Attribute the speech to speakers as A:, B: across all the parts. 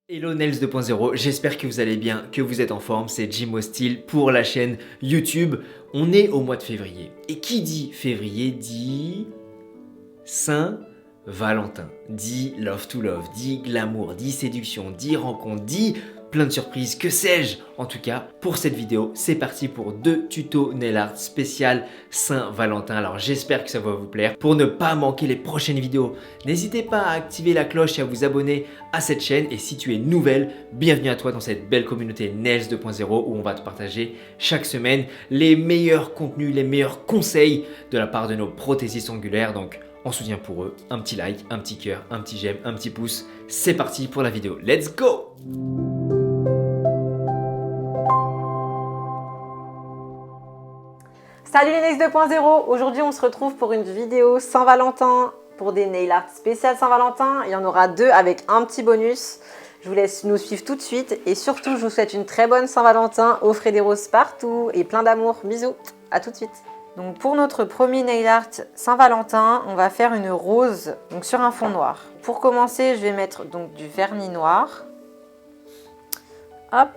A: Hello Nails 2.0, j'espère que vous allez bien, que vous êtes en forme, c'est Jim Hostile pour la chaîne YouTube. On est au mois de février, et qui dit février dit Saint-Valentin, dit love to love, dit glamour, dit séduction, dit rencontre, dit plein de surprises, que sais-je. En tout cas, pour cette vidéo, c'est parti pour 2 tutos nail art spécial Saint-Valentin. Alors j'espère que ça va vous plaire. Pour ne pas manquer les prochaines vidéos, n'hésitez pas à activer la cloche et à vous abonner à cette chaîne. Et si tu es nouvelle, bienvenue à toi dans cette belle communauté Nails 2.0 où on va te partager chaque semaine les meilleurs contenus, les meilleurs conseils de la part de nos prothésistes ongulaires. Donc en soutien pour eux, un petit like, un petit cœur, un petit j'aime, un petit pouce. C'est parti pour la vidéo. Let's go!
B: Salut les Next 2.0, aujourd'hui on se retrouve pour une vidéo Saint-Valentin, pour des nail art spéciales Saint-Valentin. Il y en aura 2 avec un petit bonus. Je vous laisse nous suivre tout de suite et surtout je vous souhaite une très bonne Saint-Valentin. Offrez des roses partout et plein d'amour. Bisous, à tout de suite. Donc pour notre premier nail art Saint-Valentin, on va faire une rose donc sur un fond noir. Pour commencer, je vais mettre donc du vernis noir. Hop.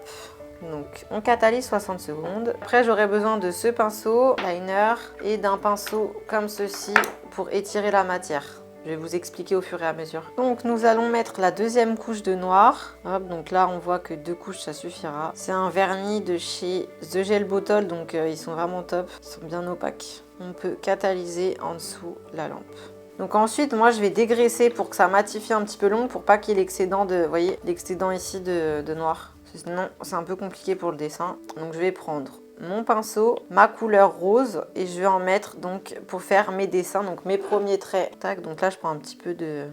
B: Donc on catalyse 60 secondes. Après j'aurai besoin de ce pinceau liner et d'un pinceau comme ceci pour étirer la matière. Je vais vous expliquer au fur et à mesure. Donc nous allons mettre la deuxième couche de noir. Hop, donc là on voit que 2 couches ça suffira. C'est un vernis de chez The Gel Bottle, donc ils sont vraiment top. Ils sont bien opaques. On peut catalyser en dessous la lampe. Donc ensuite moi je vais dégraisser pour que ça matifie un petit peu l'ongle pour pas qu'il y ait l'excédent de, vous voyez, l'excédent ici de noir. Sinon c'est un peu compliqué pour le dessin. Donc je vais prendre mon pinceau, ma couleur rose et je vais en mettre donc pour faire mes dessins, donc mes premiers traits. Tac, donc là je prends un petit peu de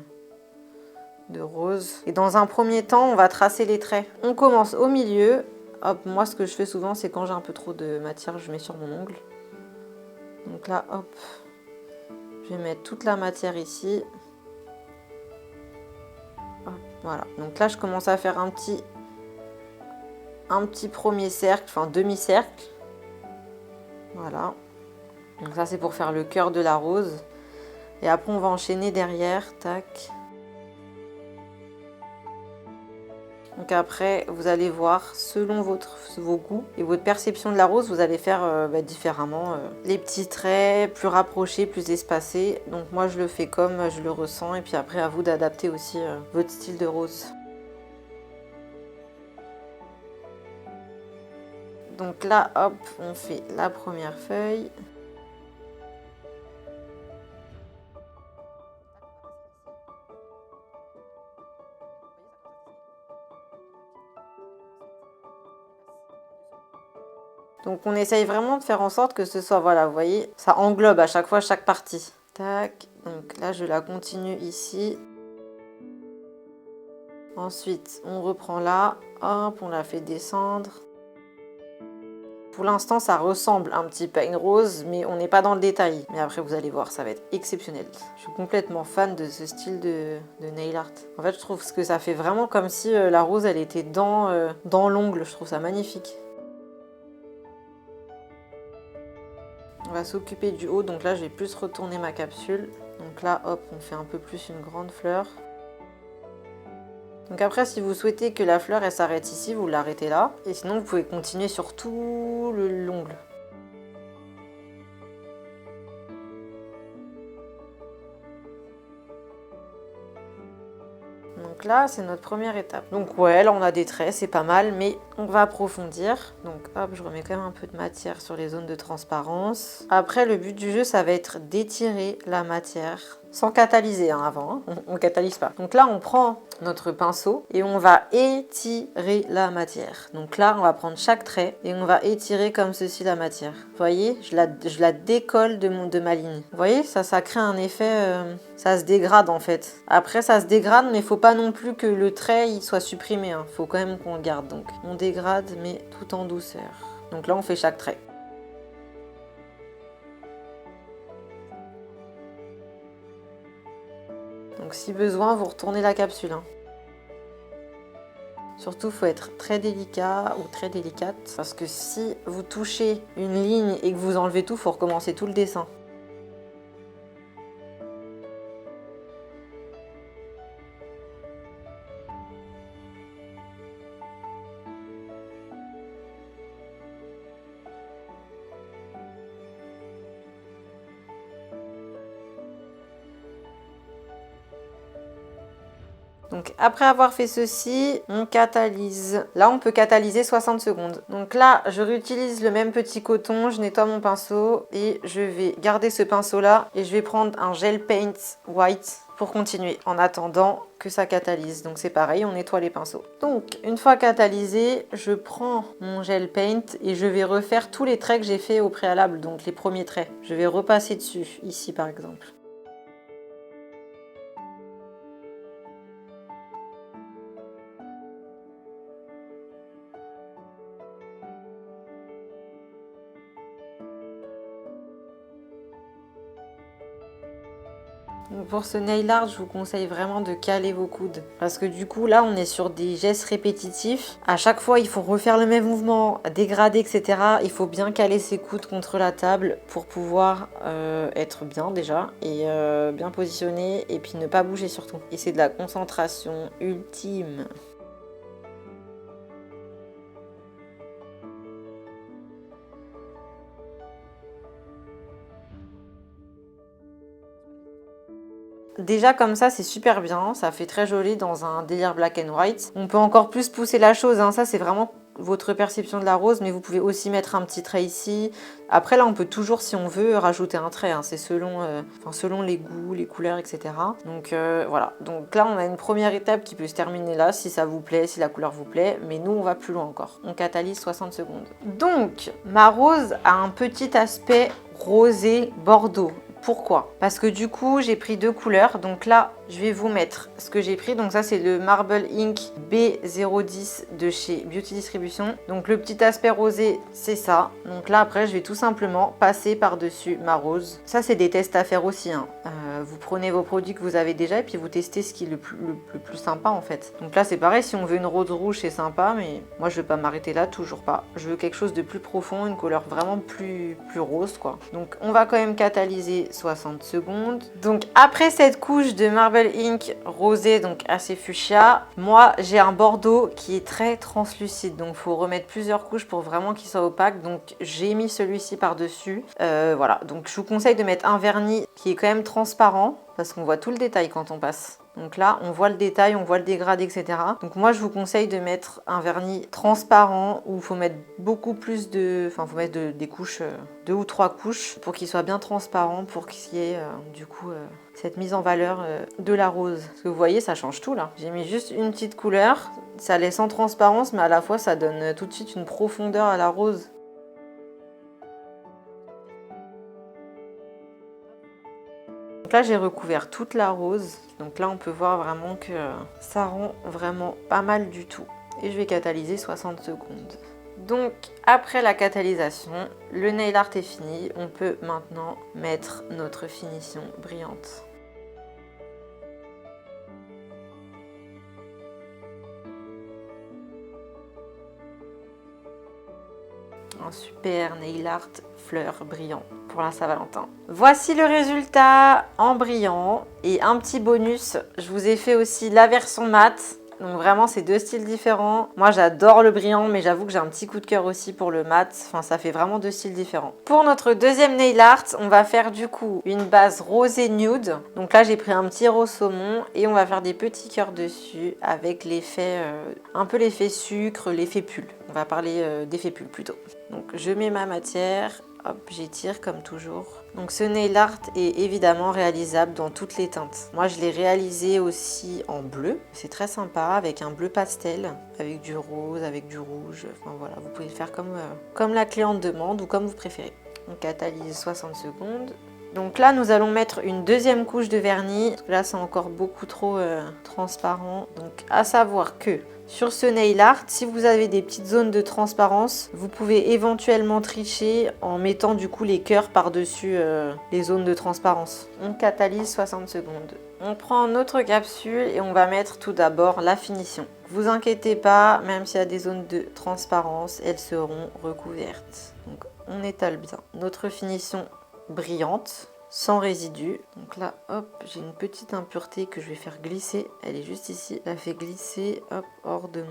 B: rose. Et dans un premier temps on va tracer les traits. On commence au milieu. Hop, moi ce que je fais souvent c'est quand j'ai un peu trop de matière je mets sur mon ongle. Donc là hop, je vais mettre toute la matière ici. Hop, voilà, donc là je commence à faire un petit premier cercle, enfin demi-cercle. Voilà. Donc ça c'est pour faire le cœur de la rose. Et après on va enchaîner derrière. Tac. Donc après vous allez voir selon vos goûts et votre perception de la rose, vous allez faire différemment. Les petits traits plus rapprochés, plus espacés. Donc moi je le fais comme je le ressens. Et puis après à vous d'adapter aussi votre style de rose. Donc là, hop, on fait la première feuille. Donc on essaye vraiment de faire en sorte que ce soit, voilà, vous voyez, ça englobe à chaque fois chaque partie. Tac, donc là je la continue ici. Ensuite, on reprend là, hop, on la fait descendre. Pour l'instant, ça ressemble un petit peu à une rose, mais on n'est pas dans le détail. Mais après, vous allez voir, ça va être exceptionnel. Je suis complètement fan de ce style de nail art. En fait, je trouve que ça fait vraiment comme si la rose, elle était dans l'ongle. Je trouve ça magnifique. On va s'occuper du haut. Donc là, je vais plus retourner ma capsule. Donc là, hop, on fait un peu plus une grande fleur. Donc après, si vous souhaitez que la fleur elle s'arrête ici, vous l'arrêtez là. Et sinon, vous pouvez continuer sur tout l'ongle. Donc là, c'est notre première étape. Donc ouais, là on a des traits, c'est pas mal, mais on va approfondir. Donc hop, je remets quand même un peu de matière sur les zones de transparence. Après, le but du jeu, ça va être d'étirer la matière sans catalyser avant, hein. On catalyse pas. Donc là, on prend notre pinceau et on va étirer la matière. Donc là, on va prendre chaque trait et on va étirer comme ceci la matière. Vous voyez, je la décolle de ma ligne. Vous voyez, ça crée un effet, ça se dégrade en fait. Après, ça se dégrade, mais il faut pas non plus que le trait il soit supprimé. Il faut quand même qu'on le garde. Donc, on dégrade, mais tout en douceur. Donc là, on fait chaque trait. Donc si besoin, vous retournez la capsule. Hein. Surtout, il faut être très délicat ou très délicate. Parce que si vous touchez une ligne et que vous enlevez tout, il faut recommencer tout le dessin. Donc après avoir fait ceci, on catalyse. Là, on peut catalyser 60 secondes. Donc là, je réutilise le même petit coton, je nettoie mon pinceau et je vais garder ce pinceau-là et je vais prendre un gel paint white pour continuer en attendant que ça catalyse. Donc c'est pareil, on nettoie les pinceaux. Donc une fois catalysé, je prends mon gel paint et je vais refaire tous les traits que j'ai fait au préalable, donc les premiers traits. Je vais repasser dessus, ici par exemple. Pour ce nail art, je vous conseille vraiment de caler vos coudes. Parce que du coup, là, on est sur des gestes répétitifs. À chaque fois, il faut refaire le même mouvement, dégrader, etc. Il faut bien caler ses coudes contre la table pour pouvoir être bien déjà et bien positionné et puis ne pas bouger surtout. Et c'est de la concentration ultime. Déjà comme ça c'est super bien, ça fait très joli dans un délire black and white. On peut encore plus pousser la chose, hein. Ça c'est vraiment votre perception de la rose, mais vous pouvez aussi mettre un petit trait ici. Après là on peut toujours, si on veut, rajouter un trait, hein. C'est selon les goûts, les couleurs, etc. Donc voilà, donc là on a une première étape qui peut se terminer là, si ça vous plaît, si la couleur vous plaît, mais nous on va plus loin encore. On catalyse 60 secondes. Donc ma rose a un petit aspect rosé bordeaux. Pourquoi? Parce que du coup, j'ai pris deux couleurs. Donc là, je vais vous mettre ce que j'ai pris. Donc ça, c'est le Marble Ink B010 de chez Beauty Distribution. Donc le petit aspect rosé, c'est ça. Donc là, après, je vais tout simplement passer par-dessus ma rose. Ça, c'est des tests à faire aussi, hein. Vous prenez vos produits que vous avez déjà et puis vous testez ce qui est le plus sympa, en fait. Donc là, c'est pareil. Si on veut une rose rouge, c'est sympa. Mais moi, je ne vais pas m'arrêter là, toujours pas. Je veux quelque chose de plus profond, une couleur vraiment plus rose, quoi. Donc, on va quand même catalyser 60 secondes. Donc après cette couche de Marble Ink rosé, donc assez fuchsia, moi j'ai un bordeaux qui est très translucide, donc il faut remettre plusieurs couches pour vraiment qu'il soit opaque. Donc j'ai mis celui-ci par dessus. Voilà, donc je vous conseille de mettre un vernis qui est quand même transparent parce qu'on voit tout le détail quand on passe. Donc là, on voit le détail, on voit le dégradé, etc. Donc moi, je vous conseille de mettre un vernis transparent où il faut mettre beaucoup plus de... Enfin, il faut mettre des couches, 2 ou 3 couches pour qu'il soit bien transparent, pour qu'il y ait du coup cette mise en valeur de la rose. Parce que vous voyez, ça change tout là. J'ai mis juste une petite couleur, ça laisse en transparence, mais à la fois, ça donne tout de suite une profondeur à la rose. Donc là, j'ai recouvert toute la rose. Donc là, on peut voir vraiment que ça rend vraiment pas mal du tout. Et je vais catalyser 60 secondes. Donc, après la catalysation, le nail art est fini. On peut maintenant mettre notre finition brillante. Un super nail art fleur brillant pour la Saint-Valentin. Voici le résultat en brillant. Et un petit bonus, je vous ai fait aussi la version mat. Donc vraiment, c'est deux styles différents. Moi, j'adore le brillant, mais j'avoue que j'ai un petit coup de cœur aussi pour le mat. Enfin, ça fait vraiment deux styles différents. Pour notre deuxième nail art, on va faire du coup une base rosé nude. Donc là, j'ai pris un petit rose saumon et on va faire des petits cœurs dessus avec l'effet, un peu l'effet sucre, l'effet pull. On va parler d'effet pull plutôt. Donc je mets ma matière. Hop, j'étire comme toujours. Donc ce nail art est évidemment réalisable dans toutes les teintes. Moi je l'ai réalisé aussi en bleu. C'est très sympa avec un bleu pastel, avec du rose, avec du rouge. Enfin voilà, vous pouvez le faire comme la cliente demande ou comme vous préférez. On catalyse 60 secondes. Donc là, nous allons mettre une deuxième couche de vernis. Parce que là, c'est encore beaucoup trop transparent. Donc à savoir que sur ce nail art, si vous avez des petites zones de transparence, vous pouvez éventuellement tricher en mettant du coup les cœurs par-dessus les zones de transparence. On catalyse 60 secondes. On prend notre capsule et on va mettre tout d'abord la finition. Vous inquiétez pas, même s'il y a des zones de transparence, elles seront recouvertes. Donc on étale bien notre finition brillante, sans résidus. Donc là, hop, j'ai une petite impureté que je vais faire glisser. Elle est juste ici. Je la fais glisser, hop, hors de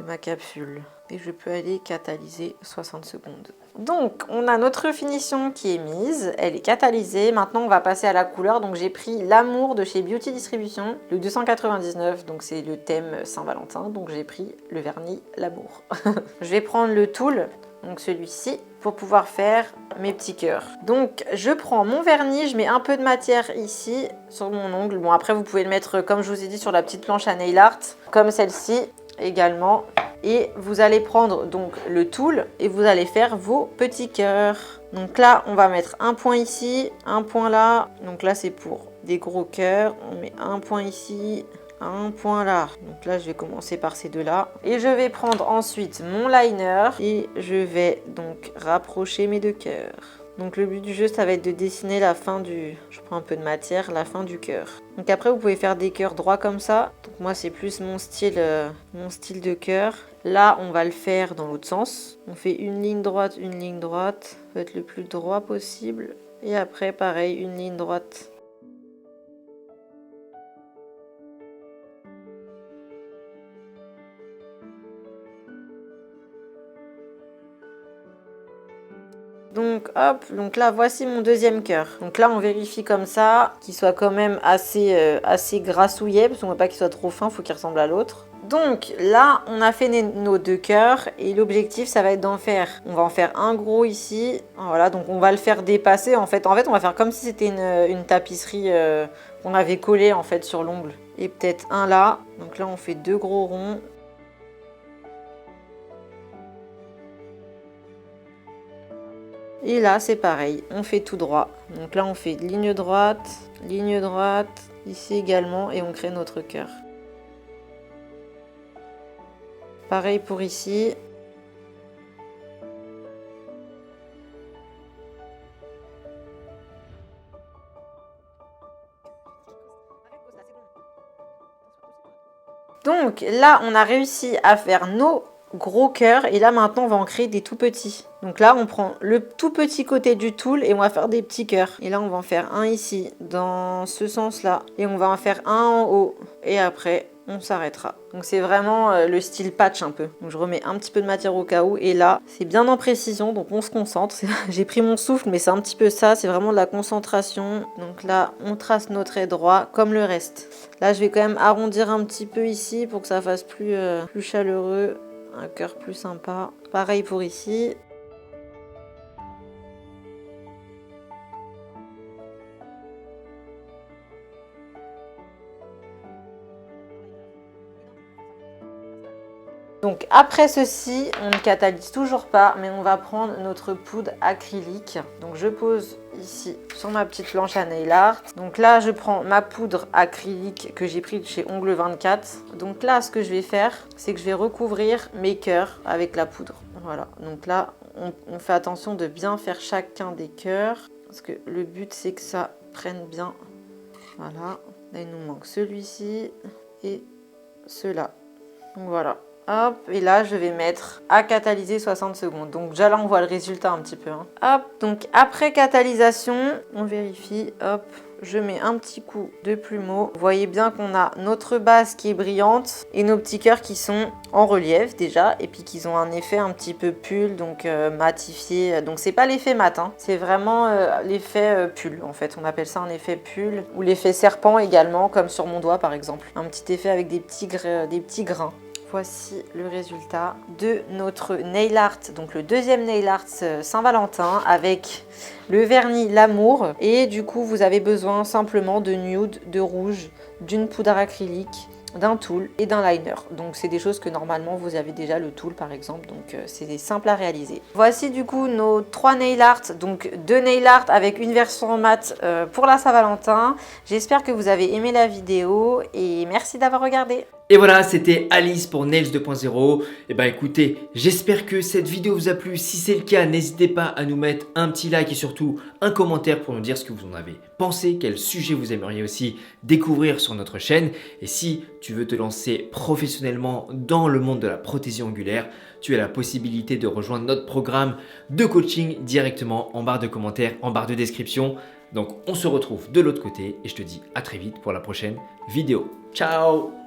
B: ma capsule. Et je peux aller catalyser 60 secondes. Donc, on a notre finition qui est mise, elle est catalysée. Maintenant, on va passer à la couleur. Donc, j'ai pris l'Amour de chez Beauty Distribution, le 299. Donc, c'est le thème Saint-Valentin. Donc, j'ai pris le vernis L'Amour. Je vais prendre le Tool, donc celui-ci, pour pouvoir faire mes petits cœurs. Donc, je prends mon vernis, je mets un peu de matière ici, sur mon ongle. Bon, après, vous pouvez le mettre, comme je vous ai dit, sur la petite planche à nail art, comme celle-ci également. Et vous allez prendre donc le Tool et vous allez faire vos petits cœurs. Donc là, on va mettre un point ici, un point là. Donc là, c'est pour des gros cœurs. On met un point ici, un point là. Donc là, je vais commencer par ces deux-là. Et je vais prendre ensuite mon liner et je vais donc rapprocher mes deux cœurs. Donc le but du jeu, ça va être de dessiner la fin du... Je prends un peu de matière, la fin du cœur. Donc après, vous pouvez faire des cœurs droits comme ça. Donc moi, c'est plus mon style de cœur. Là, on va le faire dans l'autre sens. On fait une ligne droite, une ligne droite. Faut être le plus droit possible. Et après, pareil, une ligne droite. Donc hop, donc là voici mon deuxième cœur. Donc là on vérifie comme ça, qu'il soit quand même assez grassouillet, parce qu'on ne veut pas qu'il soit trop fin, il faut qu'il ressemble à l'autre. Donc là on a fait nos deux cœurs et l'objectif ça va être d'en faire, on va en faire un gros ici, voilà, donc on va le faire dépasser en fait on va faire comme si c'était une tapisserie qu'on avait collée en fait sur l'ongle. Et peut-être un là, donc là on fait deux gros ronds. Et là, c'est pareil, on fait tout droit. Donc là, on fait ligne droite, ici également, et on crée notre cœur. Pareil pour ici. Donc là, on a réussi à faire nos gros cœurs et là maintenant on va en créer des tout petits. Donc là on prend le tout petit côté du Tool et on va faire des petits cœurs. Et là on va en faire un ici dans ce sens là et on va en faire un en haut et après on s'arrêtera. Donc c'est vraiment le style patch un peu. Donc je remets un petit peu de matière au cas où et là c'est bien en précision donc on se concentre. J'ai pris mon souffle mais c'est un petit peu ça, c'est vraiment de la concentration. Donc là on trace nos traits droits comme le reste. Là je vais quand même arrondir un petit peu ici pour que ça fasse plus chaleureux. Un cœur plus sympa. Pareil pour ici. Donc après ceci, on ne catalyse toujours pas, mais on va prendre notre poudre acrylique. Donc je pose ici sur ma petite planche à nail art. Donc là, je prends ma poudre acrylique que j'ai pris chez Ongle 24. Donc là, ce que je vais faire, c'est que je vais recouvrir mes cœurs avec la poudre. Voilà, donc là, on fait attention de bien faire chacun des cœurs. Parce que le but, c'est que ça prenne bien. Voilà, là, il nous manque celui-ci et ceux-là. Donc voilà. Hop, et là je vais mettre à catalyser 60 secondes. Donc déjà là on voit le résultat un petit peu. Hein. Hop, donc après catalysation, on vérifie. Hop, je mets un petit coup de plumeau. Vous voyez bien qu'on a notre base qui est brillante et nos petits cœurs qui sont en relief déjà. Et puis qu'ils ont un effet un petit peu pull, donc matifié. Donc c'est pas l'effet mat, hein. C'est vraiment l'effet pull en fait. On appelle ça un effet pull ou l'effet serpent également, comme sur mon doigt par exemple. Un petit effet avec des petits grains. Voici le résultat de notre nail art, donc le deuxième nail art Saint-Valentin avec le vernis L'Amour. Et du coup, vous avez besoin simplement de nude, de rouge, d'une poudre acrylique, d'un tool et d'un liner. Donc c'est des choses que normalement vous avez déjà, le tool par exemple, donc c'est simple à réaliser. Voici du coup nos 3 nail art, donc 2 nail art avec une version en mat pour la Saint-Valentin. J'espère que vous avez aimé la vidéo et merci d'avoir regardé.
A: Et voilà, c'était Alice pour Nails 2.0. Et bah écoutez, j'espère que cette vidéo vous a plu. Si c'est le cas, n'hésitez pas à nous mettre un petit like et surtout un commentaire pour nous dire ce que vous en avez pensé, quel sujet vous aimeriez aussi découvrir sur notre chaîne. Et si tu veux te lancer professionnellement dans le monde de la prothésie angulaire, tu as la possibilité de rejoindre notre programme de coaching directement en barre de commentaires, en barre de description. Donc on se retrouve de l'autre côté et je te dis à très vite pour la prochaine vidéo. Ciao!